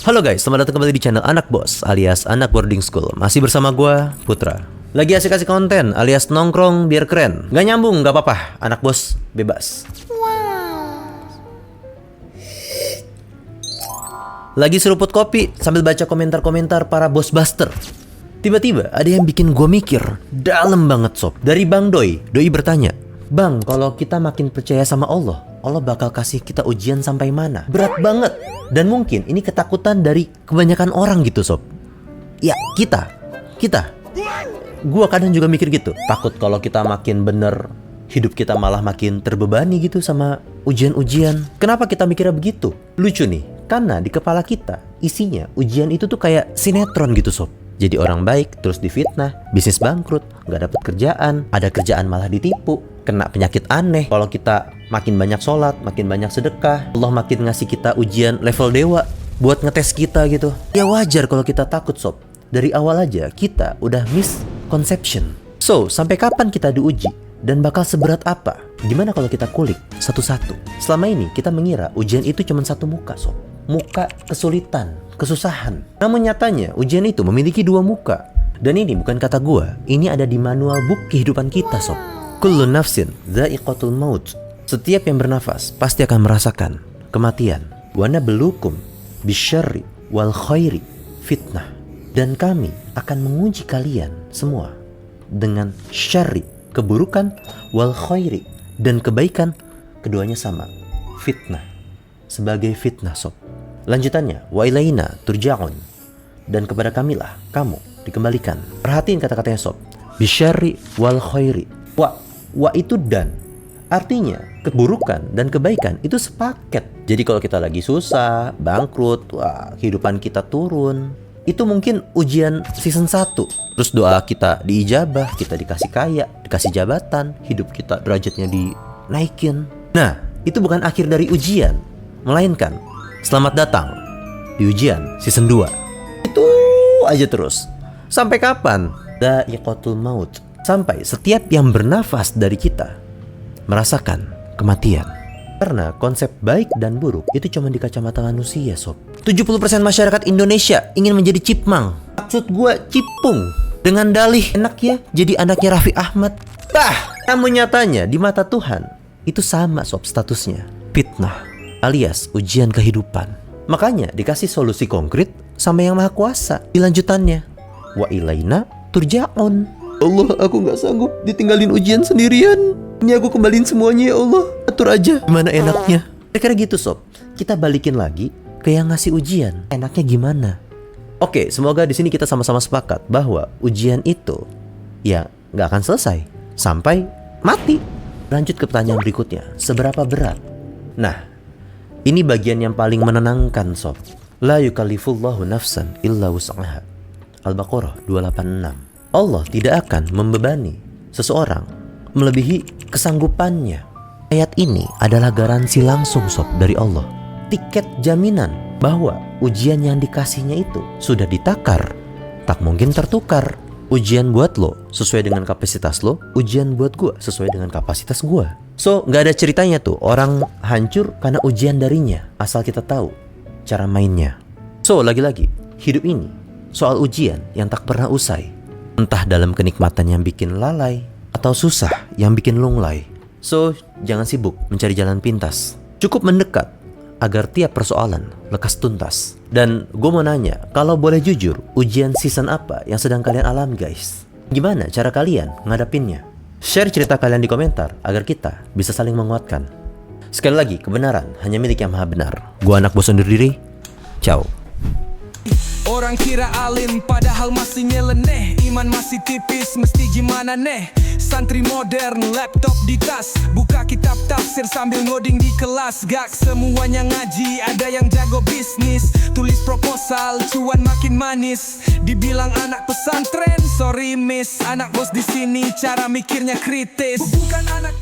Halo guys, selamat datang kembali di channel Anak Bos alias Anak Boarding School. Masih bersama gua, Putra. Lagi asik-asik konten alias nongkrong biar keren. Gak nyambung, gak apa-apa. Anak Bos bebas. Lagi seruput kopi sambil baca komentar-komentar para bos buster. Tiba-tiba ada yang bikin gua mikir dalam banget sob. Dari Bang Doi bertanya, Bang, kalau kita makin percaya sama Allah, Allah bakal kasih kita ujian sampai mana? Berat banget. Dan mungkin ini ketakutan dari kebanyakan orang gitu sob. Ya kita. Gua kadang juga mikir gitu. Takut kalau kita makin bener, hidup kita malah makin terbebani gitu sama ujian-ujian. Kenapa kita mikirnya begitu? Lucu nih, karena di kepala kita isinya ujian itu tuh kayak sinetron gitu sob. Jadi orang baik terus difitnah, bisnis bangkrut, gak dapet kerjaan, ada kerjaan malah ditipu, kena penyakit aneh. Kalau kita makin banyak sholat, makin banyak sedekah, Allah makin ngasih kita ujian level dewa buat ngetes kita gitu. Ya wajar kalau kita takut sob. Dari awal aja kita udah misconception. So, sampai kapan kita diuji? Dan bakal seberat apa? Gimana kalau kita kulik satu-satu? Selama ini kita mengira ujian itu cuma satu muka sob. Muka kesulitan, kesusahan. Namun nyatanya ujian itu memiliki dua muka. Dan ini bukan kata gua, ini ada di manual book kehidupan kita sob. Kullu nafsin dha'iqatul maut. Setiap yang bernafas pasti akan merasakan kematian. Wa nabluukum bisyarri wal khairi fitnah. Dan kami akan menguji kalian semua dengan syarri, keburukan, wal khairi, dan kebaikan, keduanya sama, fitnah, sebagai fitnah sob. Lanjutannya, wa ilaina turja'un, dan kepada kamilah kamu dikembalikan. Perhatiin kata-katanya sob, bisyarri wal khairi. Wa itu dan, artinya keburukan dan kebaikan itu sepaket. Jadi kalau kita lagi susah, bangkrut, kehidupan kita turun, itu mungkin ujian season 1. Terus doa kita diijabah, kita dikasih kaya, dikasih jabatan, hidup kita derajatnya dinaikin. Nah, itu bukan akhir dari ujian, melainkan selamat datang di ujian season 2. Itu aja terus. Sampai kapan? Dha'iqatul maut. Sampai setiap yang bernafas dari kita merasakan kematian. Karena konsep baik dan buruk itu cuma di kacamata manusia sob. 70% masyarakat Indonesia ingin menjadi cipmang. Maksud gue cipung. Dengan dalih enak ya jadi anaknya Raffi Ahmad. Namun nyatanya di mata Tuhan itu sama sob statusnya. Fitnah alias ujian kehidupan. Makanya dikasih solusi konkret sama yang maha kuasa. Di lanjutannya, wa ilaina turja'un. Allah, aku gak sanggup ditinggalin ujian sendirian. Ini aku kembaliin semuanya ya Allah. Atur aja gimana enaknya. Kira-kira gitu sob. Kita balikin lagi ke yang ngasih ujian. Enaknya gimana? Oke, semoga di sini kita sama-sama sepakat bahwa ujian itu ya gak akan selesai sampai mati. Lanjut ke pertanyaan berikutnya. Seberapa berat? Nah, ini bagian yang paling menenangkan sob. La yukallifullahu nafsan illa wus'aha. Al-Baqarah 286. Allah tidak akan membebani seseorang melebihi kesanggupannya. Ayat ini adalah garansi langsung sob dari Allah. Tiket jaminan bahwa ujian yang dikasihnya itu sudah ditakar, tak mungkin tertukar. Ujian buat lo sesuai dengan kapasitas lo, ujian buat gua sesuai dengan kapasitas gua. So, gak ada ceritanya tuh orang hancur karena ujian darinya, asal kita tahu cara mainnya. So, lagi-lagi, hidup ini soal ujian yang tak pernah usai. Entah dalam kenikmatan yang bikin lalai, atau susah yang bikin lunglai. So, jangan sibuk mencari jalan pintas. Cukup mendekat agar tiap persoalan lekas tuntas. Dan gue mau nanya, kalau boleh jujur, ujian season apa yang sedang kalian alami guys? Gimana cara kalian ngadapinnya? Share cerita kalian di komentar agar kita bisa saling menguatkan. Sekali lagi, kebenaran hanya milik yang maha benar. Gue Anak Bos undur diri. Ciao. Orang kira alim padahal masih nyeleneh. Iman masih tipis mesti gimana neh. Santri modern laptop di tas, buka kitab tafsir sambil ngoding di kelas. Gak semuanya ngaji, ada yang jago bisnis. Tulis proposal, cuan makin manis. Dibilang anak pesantren, sorry miss. Anak bos di sini cara mikirnya kritis. Bukan anak